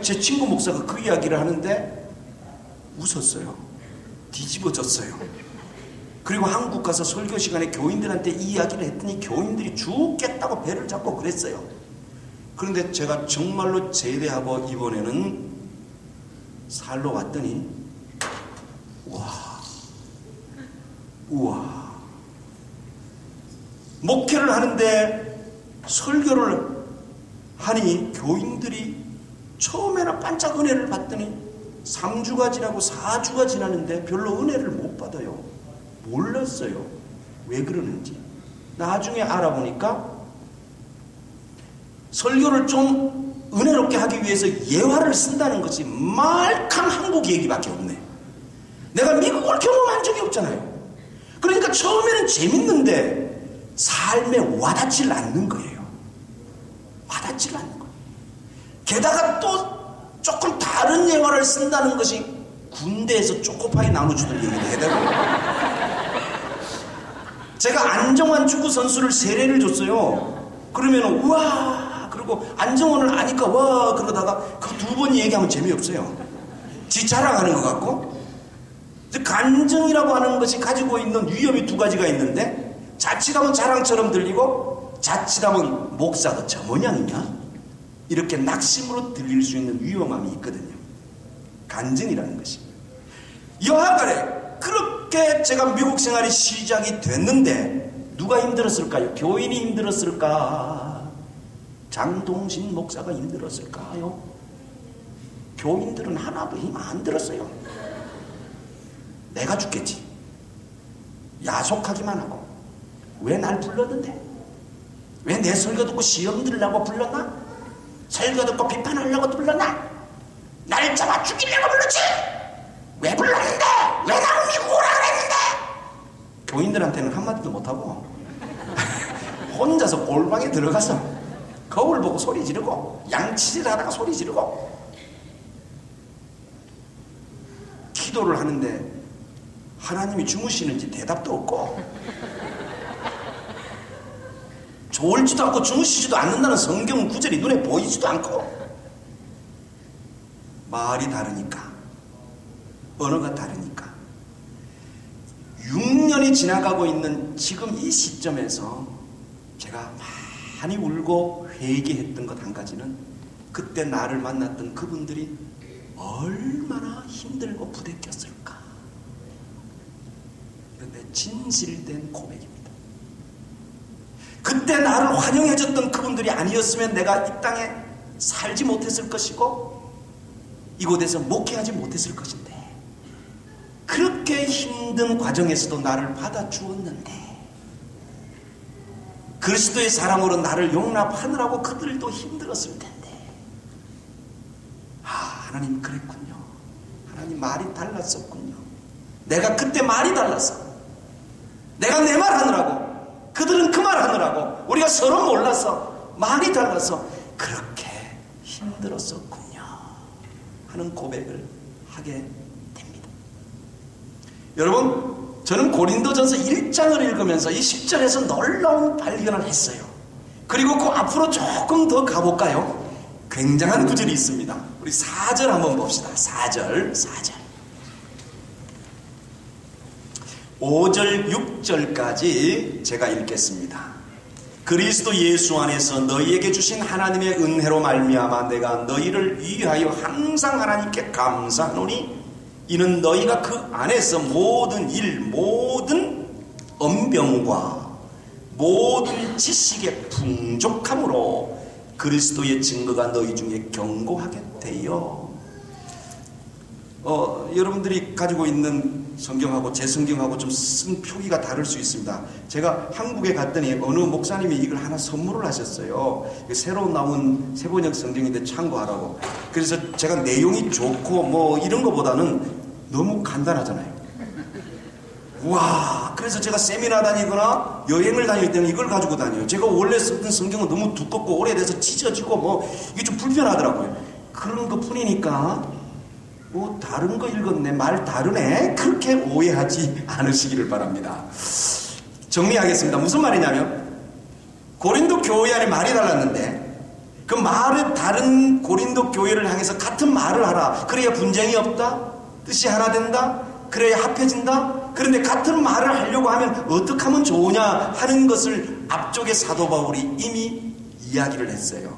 제 친구 목사가 그 이야기를 하는데 웃었어요. 뒤집어졌어요. 그리고 한국 가서 설교 시간에 교인들한테 이 이야기를 했더니 교인들이 죽겠다고 배를 잡고 그랬어요. 그런데 제가 정말로 제대하고 이번에는 살러 왔더니 우와, 목회를 하는데 설교를 하니 교인들이 처음에는 반짝 은혜를 받더니 3주가 지나고 4주가 지나는데 별로 은혜를 못 받아요. 몰랐어요. 왜 그러는지. 나중에 알아보니까 설교를 좀 은혜롭게 하기 위해서 예화를 쓴다는 것이 말캉 한국 얘기밖에 없네. 내가 미국을 경험한 적이 없잖아요. 그러니까 처음에는 재밌는데 삶에 와닿질 않는 거예요. 와닿질 않는 거예요. 게다가 또 조금 다른 예화를 쓴다는 것이 군대에서 초코파이 나눠주던 얘기도 해대고. 제가 안정환 축구 선수를 세례를 줬어요. 그러면 우와 그리고 안정환을 아니까 와 그러다가 그 두 번 얘기하면 재미없어요. 지 자랑하는 것 같고. 간증이라고 하는 것이 가지고 있는 위험이 두 가지가 있는데 자칫하면 자랑처럼 들리고 자칫하면 목사가 저 모양이냐 이렇게 낙심으로 들릴 수 있는 위험함이 있거든요. 간증이라는 것이. 여하간에 그렇게 제가 미국 생활이 시작이 됐는데 누가 힘들었을까요? 교인이 힘들었을까? 장동신 목사가 힘들었을까요? 교인들은 하나도 힘 안 들었어요. 내가 죽겠지. 야속하기만 하고. 왜 날 불렀는데? 왜 내 설교 듣고 시험 들으려고 불렀나? 설교 듣고 비판하려고 불렀나? 날 잡아 죽이려고 불렀지? 왜 불렀는데? 왜 나를 미국 오라 그랬는데? 교인들한테는 한마디도 못하고 혼자서 골방에 들어가서 거울 보고 소리 지르고 양치질 하다가 소리 지르고 기도를 하는데 하나님이 주무시는지 대답도 없고 졸지도 않고 주무시지도 않는다는 성경 구절이 눈에 보이지도 않고 말이 다르니까 언어가 다르니까 6년이 지나가고 있는 지금 이 시점에서 제가 많이 울고 회개했던 것 한 가지는 그때 나를 만났던 그분들이 얼마나 힘들고 부대꼈을까. 그런데 진실된 고백입니다. 그때 나를 환영해줬던 그분들이 아니었으면 내가 이 땅에 살지 못했을 것이고 이곳에서 목회하지 못했을 것인데 그렇게 힘든 과정에서도 나를 받아주었는데 그리스도의 사랑으로 나를 용납하느라고 그들도 힘들었을 텐데 하나님 그랬군요. 하나님 말이 달랐었군요. 내가 그때 말이 달랐어. 내가 내 말 하느라고 그들은 그 말 하느라고 우리가 서로 몰라서 말이 달라서 그렇게 힘들었었군요 하는 고백을 하게 됩니다. 여러분 저는 고린도전서 1장을 읽으면서 이 10절에서 놀라운 발견을 했어요. 그리고 그 앞으로 조금 더 가볼까요? 굉장한 구절이 있습니다. 우리 4절 한번 봅시다. 4절 5절 6절까지 제가 읽겠습니다. 그리스도 예수 안에서 너희에게 주신 하나님의 은혜로 말미암아 내가 너희를 위하여 항상 하나님께 감사하노니 이는 너희가 그 안에서 모든 일 모든 언병과 모든 지식의 풍족함으로 그리스도의 증거가 너희 중에 견고하게 되어 여러분들이 가지고 있는 성경하고 제 성경하고 좀 쓴 표기가 다를 수 있습니다. 제가 한국에 갔더니 어느 목사님이 이걸 하나 선물을 하셨어요. 새로 나온 세번역 성경인데 참고하라고. 그래서 제가 내용이 좋고 뭐 이런 거보다는 너무 간단하잖아요. 와, 그래서 제가 세미나 다니거나 여행을 다닐 때는 이걸 가지고 다녀요. 제가 원래 썼던 성경은 너무 두껍고 오래돼서 찢어지고 뭐 이게 좀 불편하더라고요. 그런 것 뿐이니까 뭐 다른 거 읽었네, 말 다르네, 그렇게 오해하지 않으시기를 바랍니다. 정리하겠습니다. 무슨 말이냐면 고린도 교회 안에 말이 달랐는데 그 말을 다른 고린도 교회를 향해서 같은 말을 하라. 그래야 분쟁이 없다. 뜻이 하나 된다. 그래야 합해진다. 그런데 같은 말을 하려고 하면 어떻게 하면 좋으냐 하는 것을 앞쪽에 사도 바울이 이미 이야기를 했어요.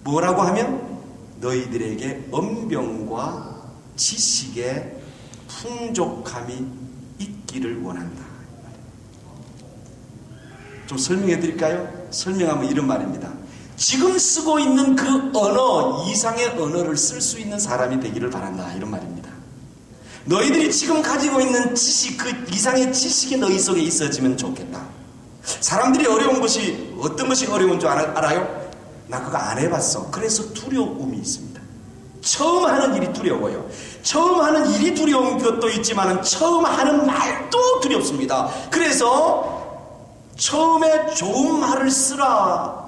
뭐라고 하면 너희들에게 언병과 지식의 풍족함이 있기를 원한다. 좀 설명해 드릴까요? 설명하면 이런 말입니다. 지금 쓰고 있는 그 언어 이상의 언어를 쓸 수 있는 사람이 되기를 바란다. 이런 말입니다. 너희들이 지금 가지고 있는 지식, 그 이상의 지식이 너희 속에 있어지면 좋겠다. 사람들이 어려운 것이 어떤 것이 어려운 줄 알아요? 나 그거 안 해봤어. 그래서 두려움이 있습니다. 처음 하는 일이 두려워요. 처음 하는 일이 두려운 것도 있지만 처음 하는 말도 두렵습니다. 그래서 처음에 좋은 말을 쓰라,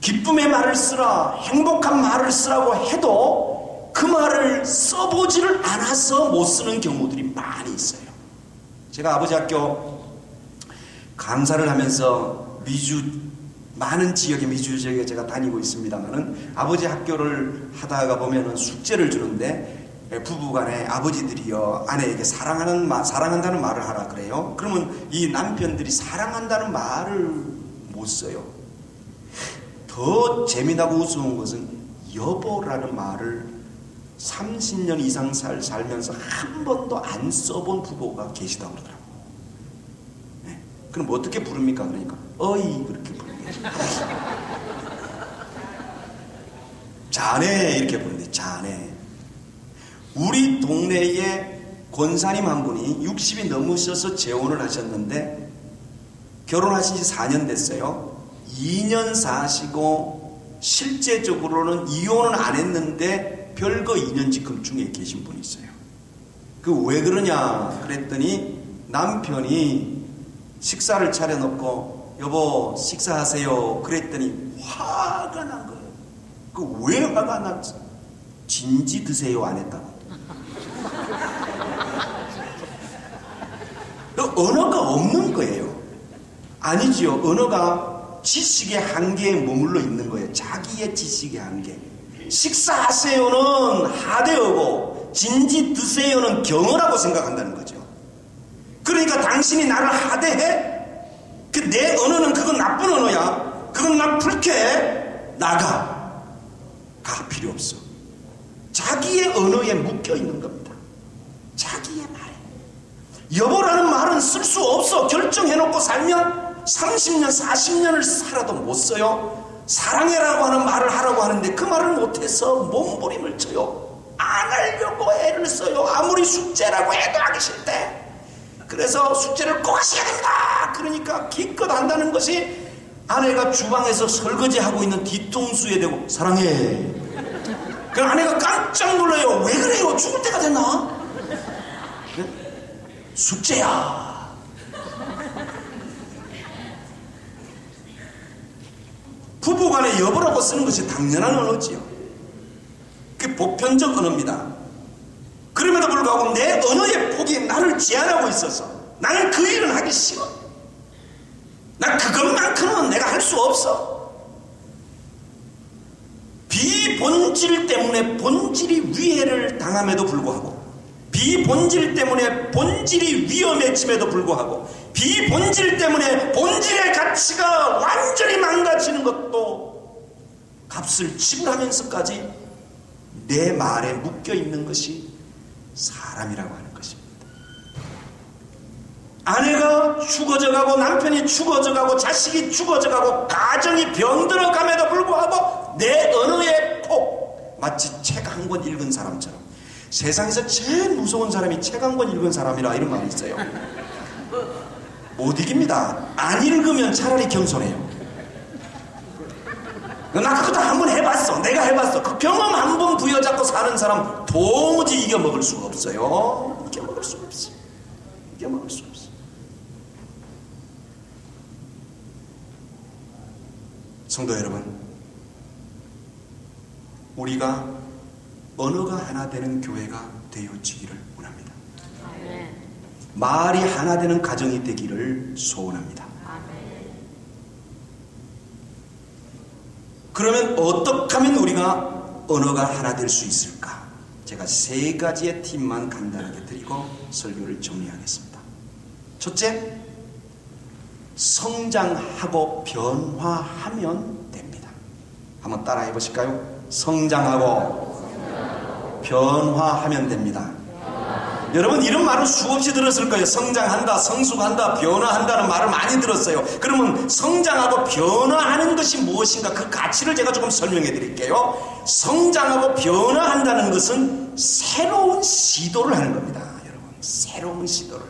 기쁨의 말을 쓰라, 행복한 말을 쓰라고 해도 그 말을 써보지를 않아서 못 쓰는 경우들이 많이 있어요. 제가 아버지 학교 강사를 하면서 많은 지역에 미주 지역에 제가 다니고 있습니다만은 아버지 학교를 하다가 보면은 숙제를 주는데 부부간에 아버지들이요 아내에게 사랑한다는 말을 하라 그래요. 그러면 이 남편들이 사랑한다는 말을 못 써요. 더 재미나고 우스운 것은 여보라는 말을 30년 이상 살면서 한 번도 안 써본 부부가 계시다고 그러더라고요. 네. 그럼 어떻게 부릅니까? 그러니까 어이 그렇게 부르게. 자네 이렇게 부르는데 자네. 우리 동네에 권사님 한 분이 60이 넘으셔서 재혼을 하셨는데 결혼하신 지 4년 됐어요. 2년 사시고 실제적으로는 이혼은 안 했는데 별거 2년지금 중에 계신 분이 있어요. 그 왜 그러냐 그랬더니 남편이 식사를 차려놓고 여보 식사하세요 그랬더니 화가 난 거예요. 그 왜 화가 났어? 진지 드세요 안 했다고. 언어가 없는 거예요. 아니지요. 언어가 지식의 한계에 머물러 있는 거예요. 자기의 지식의 한계. 식사하세요는 하대어고 진지 드세요는 경어라고 생각한다는 거죠. 그러니까 당신이 나를 하대해? 그 내 언어는 그건 나쁜 언어야. 그건 나 불쾌해. 나가. 가 필요 없어. 자기의 언어에 묶여 있는 겁니다. 자기의 말에. 여보라는 말은 쓸 수 없어. 결정해놓고 살면 30년, 40년을 살아도 못 써요. 사랑해라고 하는 말을 하라고 하는데 그 말을 못해서 몸부림을 쳐요. 안 하려고 애를 써요. 아무리 숙제라고 해도 하기 싫대. 그래서 숙제를 꼭 하셔야 된다. 그러니까 기껏 한다는 것이 아내가 주방에서 설거지하고 있는 뒤통수에 대고 사랑해. 그 아내가 깜짝 놀라요. 왜 그래요? 죽을 때가 됐나? 숙제야. 부부간에 여보라고 쓰는 것이 당연한 언어지요. 그게 보편적 언어입니다. 그럼에도 불구하고 내 언어의 폭이 나를 제한하고 있어서 나는 그 일은 하기 싫어. 나 그것만큼은 내가 할 수 없어. 비본질 때문에 본질이 위해를 당함에도 불구하고, 비본질 때문에 본질이 위험해짐에도 불구하고, 비본질 때문에 본질의 가치가 완전히 망가지는 것도 값을 지불하면서까지 내 말에 묶여있는 것이 사람이라고 하는 것입니다. 아내가 죽어져가고 남편이 죽어져가고 자식이 죽어져가고 가정이 병들어감에도 불구하고 내 언어의 폭, 마치 책 한 권 읽은 사람처럼. 세상에서 제일 무서운 사람이 책 한 권 읽은 사람이라 이런 말이 있어요. 못 이깁니다. 안 읽으면 차라리 겸손해요. 나 그것도 한번 해봤어. 내가 해봤어. 그 경험 한 번 부여잡고 사는 사람 도무지 이겨먹을 수가 없어요. 이겨먹을 수가 없어. 이겨먹을 수가 없어. 성도 여러분, 우리가 언어가 하나 되는 교회가 되어지기를 원합니다. 아멘. 말이 하나 되는 가정이 되기를 소원합니다. 아멘. 그러면 어떻게 하면 우리가 언어가 하나 될 수 있을까? 제가 3가지의 팁만 간단하게 드리고 설교를 정리하겠습니다. 첫째, 성장하고 변화하면 됩니다. 한번 따라해 보실까요? 성장하고 변화하면 됩니다. 여러분, 이런 말을 수없이 들었을 거예요. 성장한다, 성숙한다, 변화한다는 말을 많이 들었어요. 그러면 성장하고 변화하는 것이 무엇인가, 그 가치를 제가 조금 설명해 드릴게요. 성장하고 변화한다는 것은 새로운 시도를 하는 겁니다. 여러분, 새로운 시도를.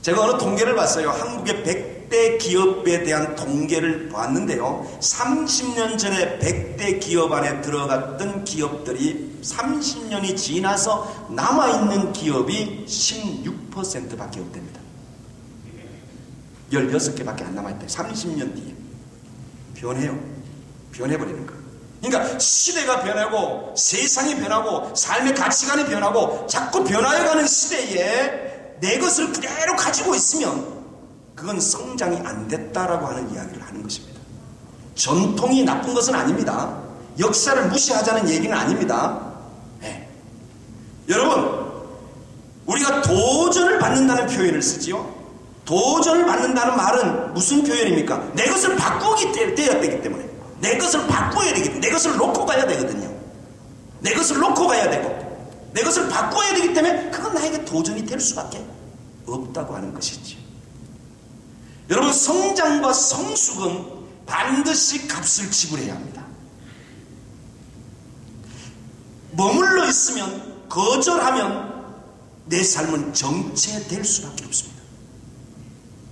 제가 어느 통계를 봤어요. 한국의 100대 기업에 대한 통계를 봤는데요. 30년 전에 100대 기업 안에 들어갔던 기업들이 30년이 지나서 남아있는 기업이 16%밖에 없답니다. 16개밖에 안 남아있대요. 30년 뒤에. 변해요. 변해버리는 거예요. 그러니까 시대가 변하고 세상이 변하고 삶의 가치관이 변하고 자꾸 변화해가는 시대에 내 것을 그대로 가지고 있으면 그건 성장이 안 됐다라고 하는 이야기를 하는 것입니다. 전통이 나쁜 것은 아닙니다. 역사를 무시하자는 얘기는 아닙니다. 네. 여러분, 우리가 도전을 받는다는 표현을 쓰지요. 도전을 받는다는 말은 무슨 표현입니까? 내 것을 바꾸기 돼야 되기 때문에, 내 것을 바꿔야 되기 때문에, 내 것을 놓고 가야 되거든요. 내 것을 놓고 가야 되고 내 것을 바꿔야 되기 때문에 그건 나에게 도전이 될 수밖에 없다고 하는 것이지. 여러분, 성장과 성숙은 반드시 값을 지불해야 합니다. 머물러 있으면, 거절하면 내 삶은 정체될 수밖에 없습니다.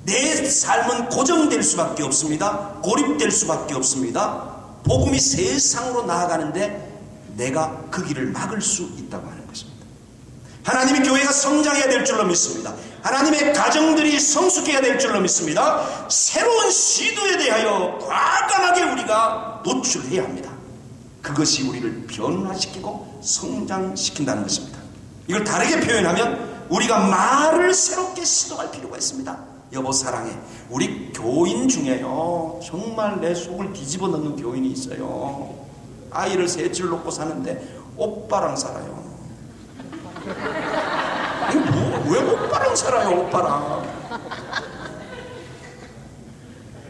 내 삶은 고정될 수밖에 없습니다. 고립될 수밖에 없습니다. 복음이 세상으로 나아가는데 내가 그 길을 막을 수 있다고 하는 것입니다. 하나님의 교회가 성장해야 될 줄로 믿습니다. 하나님의 가정들이 성숙해야 될 줄로 믿습니다. 새로운 시도에 대하여 과감하게 우리가 노출해야 합니다. 그것이 우리를 변화시키고 성장시킨다는 것입니다. 이걸 다르게 표현하면 우리가 말을 새롭게 시도할 필요가 있습니다. 여보 사랑해. 우리 교인 중에요, 정말 내 속을 뒤집어 넣는 교인이 있어요. 아이를 셋을 놓고 사는데 오빠랑 살아요. 아니 왜 오빠랑 살아요? 오빠랑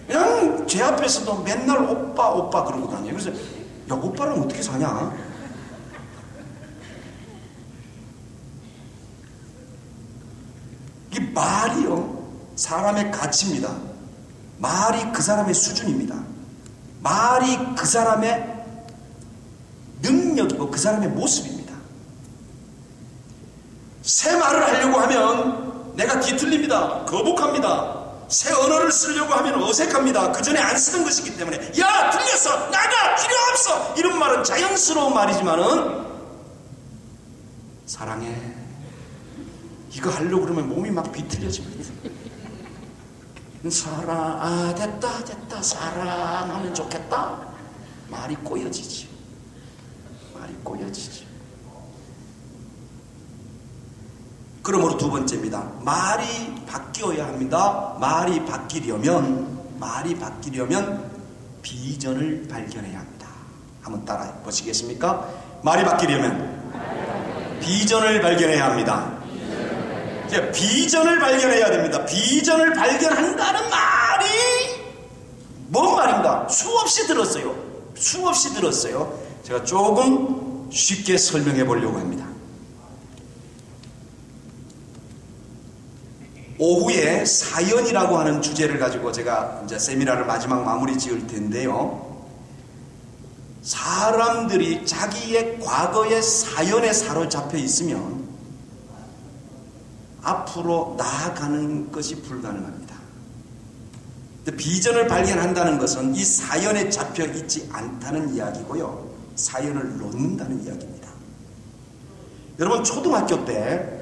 그냥 제 앞에서도 맨날 오빠 그러고 다녀요. 그래서 야, 오빠랑 어떻게 사냐? 이 말이요, 사람의 가치입니다. 말이 그 사람의 수준입니다. 말이 그 사람의 능력이고 그 사람의 모습입니다. 새 말을 하려고 하면 내가 뒤틀립니다. 거북합니다. 새 언어를 쓰려고 하면 어색합니다. 그 전에 안 쓰던 것이기 때문에 야, 틀렸어, 나가, 필요 없어, 이런 말은 자연스러운 말이지만은 사랑해, 이거 하려고 그러면 몸이 막 비틀려집니다. 됐다, 사랑하면 좋겠다. 말이 꼬여지지. 말이 꼬여지지. 그러므로 두 번째입니다. 말이 바뀌어야 합니다. 말이 바뀌려면 비전을 발견해야 합니다. 한번 따라 보시겠습니까? 말이 바뀌려면 비전을 발견해야 합니다. 비전을 발견해야 됩니다. 비전을 발견한다는 말이 뭔 말인가? 수없이 들었어요. 제가 조금 쉽게 설명해 보려고 합니다. 오후에 사연이라고 하는 주제를 가지고 제가 이제 세미나를 마지막 마무리 지을 텐데요. 사람들이 자기의 과거의 사연에 사로잡혀 있으면 앞으로 나아가는 것이 불가능합니다. 비전을 발견한다는 것은 이 사연에 잡혀 있지 않다는 이야기고요. 사연을 놓는다는 이야기입니다. 여러분, 초등학교 때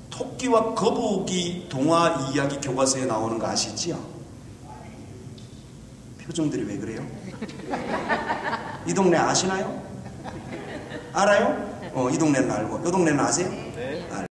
토끼와 거북이 동화 이야기 교과서에 나오는 거 아시지요? 표정들이 왜 그래요? 이 동네 아시나요? 알아요? 이 동네는 알고, 이 동네는 아세요?